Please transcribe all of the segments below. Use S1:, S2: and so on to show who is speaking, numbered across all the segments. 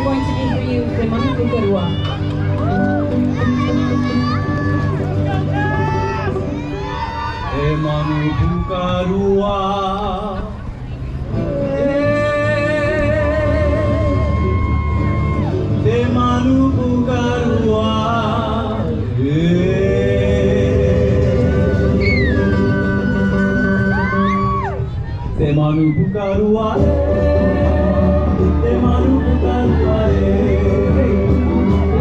S1: going to do for you the Manuku Karua.
S2: E Manuku Karua, e Manuku Karua, e Manuku Karua, e Manuku Karua, e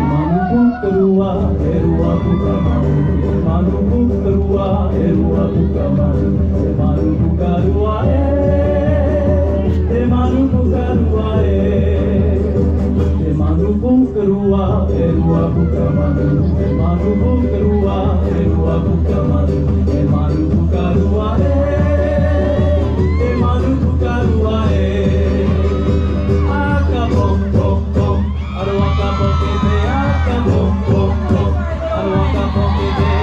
S2: Manuku Karua, e Rua Pukamau, e Manuku Karua, e Rua Pukamau, e Manuku Karua, e Manuku Karua, e Manuku Karua, e Rua Pukamau, e Manuku Karua, e Rua Pukamau, e Manuku Karua, e Manuku Karua, Acabom, bom, bom, aruaca porque te acabom, bom, bom, aruaca porque te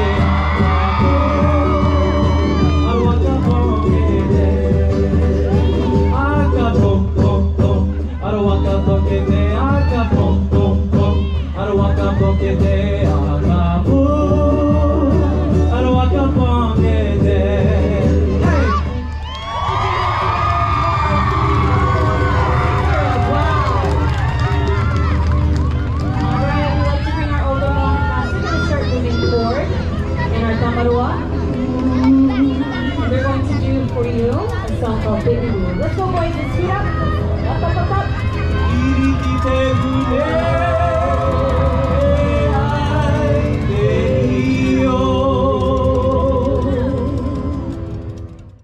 S2: aruaca porque te acabom, bom, bom, aruaca porque te acabom, bom, bom, aruaca porque te acabou, aruaca porque te
S1: Kamarua. They're going to do for you a song called Baby Blue. Let's go, boys. Let's speed up. Up, up, up, up.